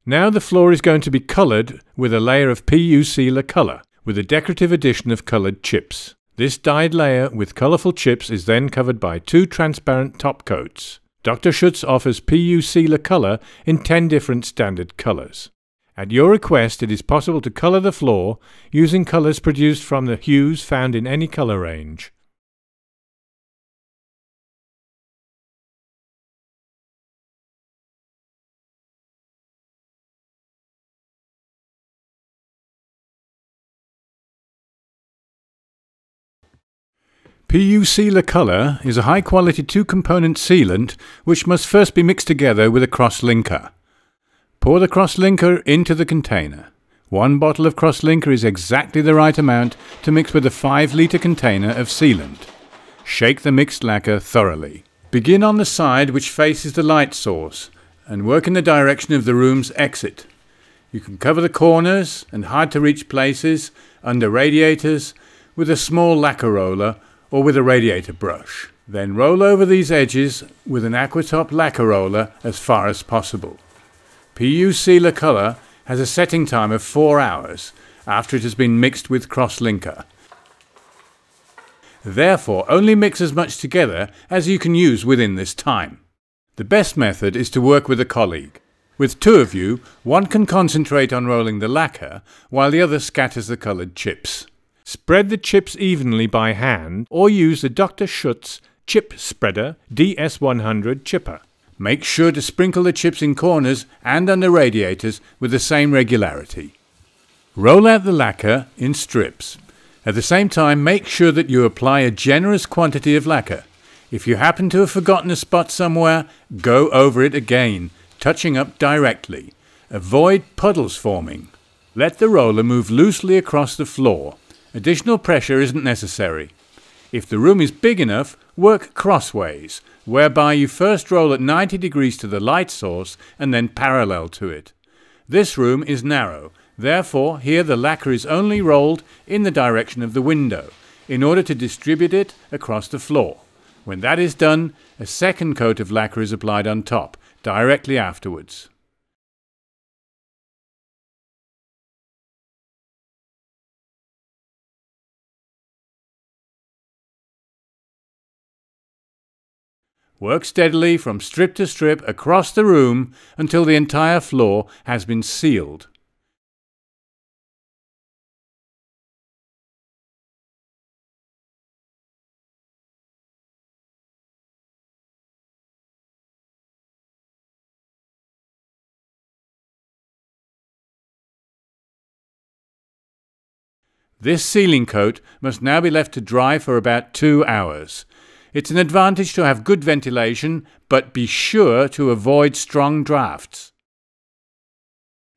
Now the floor is going to be coloured with a layer of PU Sealer colour, with a decorative addition of coloured chips. This dyed layer with colourful chips is then covered by 2 transparent top coats. Dr. Schutz offers PU Sealer colour in 10 different standard colours. At your request, it is possible to colour the floor using colours produced from the hues found in any colour range. PU Sealer colour is a high-quality 2-component sealant which must first be mixed together with a cross-linker. Pour the cross-linker into the container. 1 bottle of cross-linker is exactly the right amount to mix with a 5-litre container of sealant. Shake the mixed lacquer thoroughly. Begin on the side which faces the light source and work in the direction of the room's exit. You can cover the corners and hard-to-reach places under radiators with a small lacquer roller or with a radiator brush. Then roll over these edges with an Aquatop lacquer roller as far as possible. PU Sealer colour has a setting time of 4 hours after it has been mixed with cross-linker. Therefore, only mix as much together as you can use within this time. The best method is to work with a colleague. With 2 of you, one can concentrate on rolling the lacquer while the other scatters the coloured chips. Spread the chips evenly by hand or use the Dr. Schutz Chip Spreader DS100 chipper. Make sure to sprinkle the chips in corners and under radiators with the same regularity. Roll out the lacquer in strips. At the same time, make sure that you apply a generous quantity of lacquer. If you happen to have forgotten a spot somewhere, go over it again, touching up directly. Avoid puddles forming. Let the roller move loosely across the floor. Additional pressure isn't necessary. If the room is big enough, work crossways, whereby you first roll at 90 degrees to the light source and then parallel to it. This room is narrow, therefore here the lacquer is only rolled in the direction of the window, in order to distribute it across the floor. When that is done, a second coat of lacquer is applied on top, directly afterwards. Work steadily from strip to strip across the room until the entire floor has been sealed. This sealing coat must now be left to dry for about 2 hours. It's an advantage to have good ventilation, but be sure to avoid strong drafts.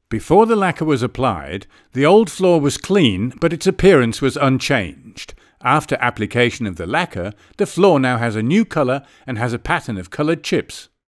Before the lacquer was applied, the old floor was clean, but its appearance was unchanged. After application of the lacquer, the floor now has a new colour and has a pattern of coloured chips.